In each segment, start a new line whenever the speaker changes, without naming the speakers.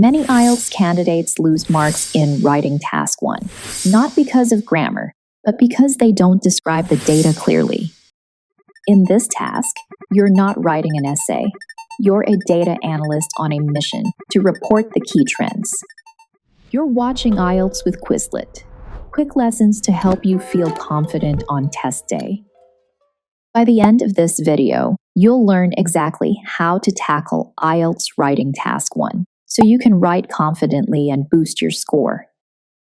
Many IELTS candidates lose marks in Writing Task 1, not because of grammar, but because they don't describe the data clearly. In this task, you're not writing an essay. You're a data analyst on a mission to report the key trends. You're watching IELTS with Quizlet, quick lessons to help you feel confident on test day. By the end of this video, you'll learn exactly how to tackle IELTS Writing Task 1, so you can write confidently and boost your score.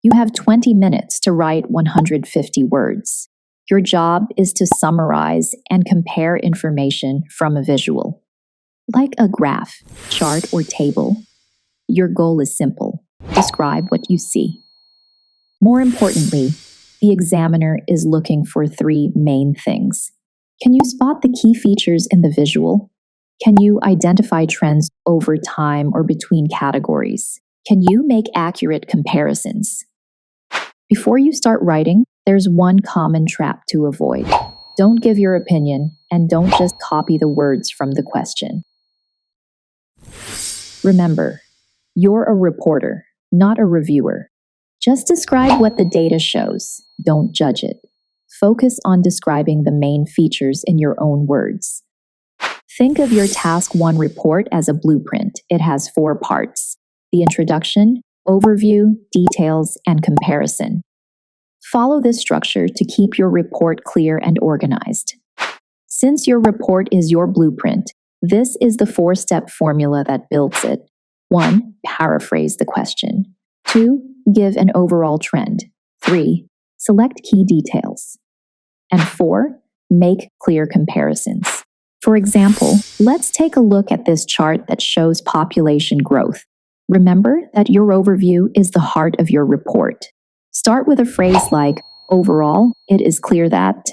You have 20 minutes to write 150 words. Your job is to summarize and compare information from a visual. Like a graph, chart, or table, your goal is simple. Describe what you see. More importantly, the examiner is looking for three main things. Can you spot the key features in the visual? Can you identify trends over time or between categories? Can you make accurate comparisons? Before you start writing, there's one common trap to avoid. Don't give your opinion and don't just copy the words from the question. Remember, you're a reporter, not a reviewer. Just describe what the data shows. Don't judge it. Focus on describing the main features in your own words. Think of your Task 1 report as a blueprint. It has 4 parts: the introduction, overview, details, and comparison. Follow this structure to keep your report clear and organized. Since your report is your blueprint, this is the 4-step formula that builds it. 1. Paraphrase the question. 2. Give an overall trend. 3. Select key details. And 4. Make clear comparisons. For example, let's take a look at this chart that shows population growth. Remember that your overview is the heart of your report. Start with a phrase like, overall, it is clear that,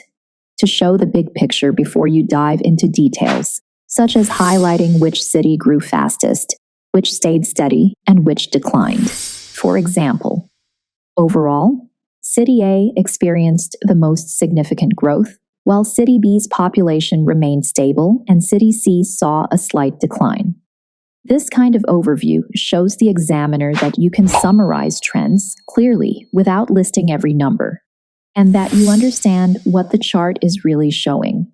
to show the big picture before you dive into details, such as highlighting which city grew fastest, which stayed steady, and which declined. For example, overall, City A experienced the most significant growth, while City B's population remained stable and City C saw a slight decline. This kind of overview shows the examiner that you can summarize trends clearly without listing every number, and that you understand what the chart is really showing.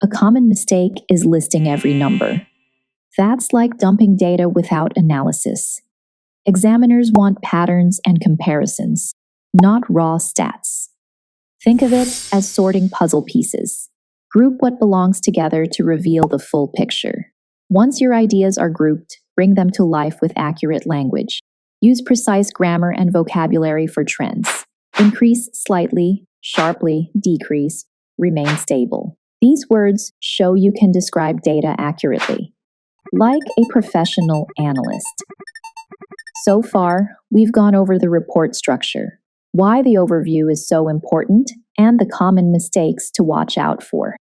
A common mistake is listing every number. That's like dumping data without analysis. Examiners want patterns and comparisons, not raw stats. Think of it as sorting puzzle pieces. Group what belongs together to reveal the full picture. Once your ideas are grouped, bring them to life with accurate language. Use precise grammar and vocabulary for trends. Increase slightly, sharply, decrease, remain stable. These words show you can describe data accurately, like a professional analyst. So far, we've gone over the report structure, why the overview is so important, and the common mistakes to watch out for.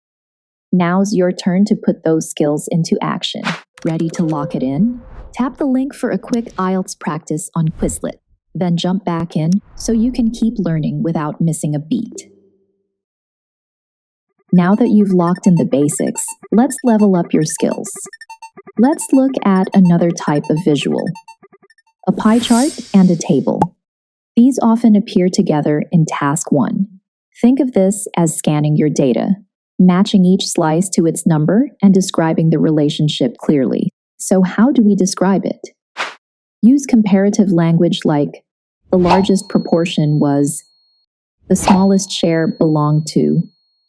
Now's your turn to put those skills into action. Ready to lock it in? Tap the link for a quick IELTS practice on Quizlet, then jump back in so you can keep learning without missing a beat. Now that you've locked in the basics, let's level up your skills. Let's look at another type of visual: a pie chart and a table. These often appear together in Task 1. Think of this as scanning your data, matching each slice to its number and describing the relationship clearly. So how do we describe it? Use comparative language like, the largest proportion was, the smallest share belonged to,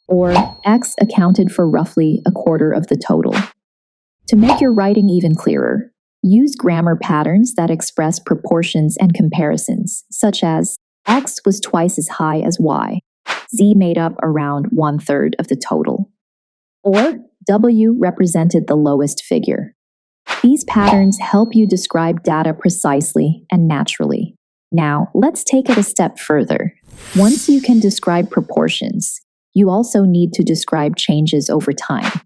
or X accounted for roughly a quarter of the total. To make your writing even clearer, use grammar patterns that express proportions and comparisons, such as X was twice as high as Y, Z made up around 1/3 of the total, or W represented the lowest figure. These patterns help you describe data precisely and naturally. Now, let's take it a step further. Once you can describe proportions, you also need to describe changes over time.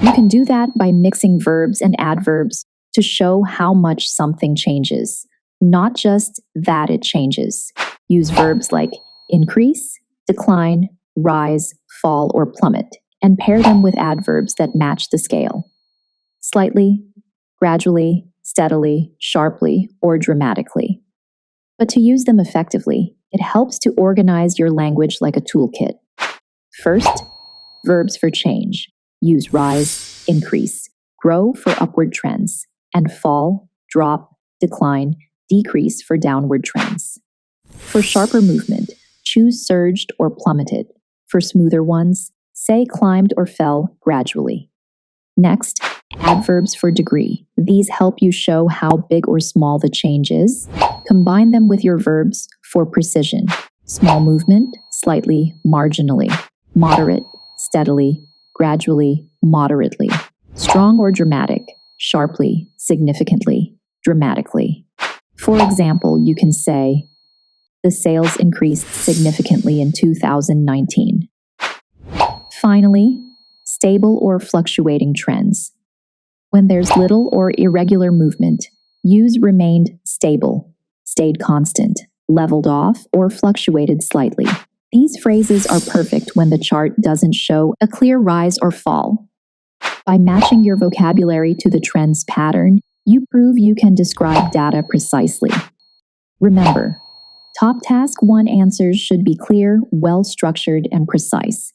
You can do that by mixing verbs and adverbs to show how much something changes, not just that it changes. Use verbs like increase, decline, rise, fall, or plummet, and pair them with adverbs that match the scale. Slightly, gradually, steadily, sharply, or dramatically. But to use them effectively, it helps to organize your language like a toolkit. First, verbs for change. Use rise, increase, grow for upward trends, and fall, drop, decline, decrease for downward trends. For sharper movement, choose surged or plummeted. For smoother ones, say climbed or fell gradually. Next, adverbs for degree. These help you show how big or small the change is. Combine them with your verbs for precision. Small movement, slightly, marginally. Moderate, steadily, gradually, moderately. Strong or dramatic, sharply, significantly, dramatically. For example, you can say, the sales increased significantly in 2019. Finally, stable or fluctuating trends. When there's little or irregular movement, use remained stable, stayed constant, leveled off, or fluctuated slightly. These phrases are perfect when the chart doesn't show a clear rise or fall. By matching your vocabulary to the trend's pattern, you prove you can describe data precisely. Remember, top task 1 answers should be clear, well-structured, and precise.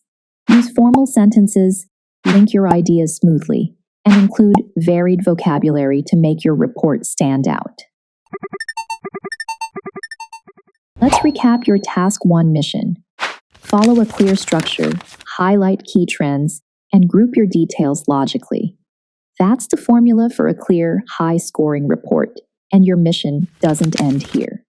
Use formal sentences, link your ideas smoothly, and include varied vocabulary to make your report stand out. Let's recap your Task 1 mission. Follow a clear structure, highlight key trends, and group your details logically. That's the formula for a clear, high-scoring report, and your mission doesn't end here.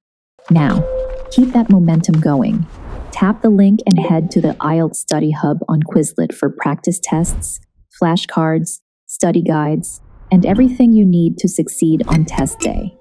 Now, keep that momentum going. Tap the link and head to the IELTS Study Hub on Quizlet for practice tests, flashcards, study guides, and everything you need to succeed on test day.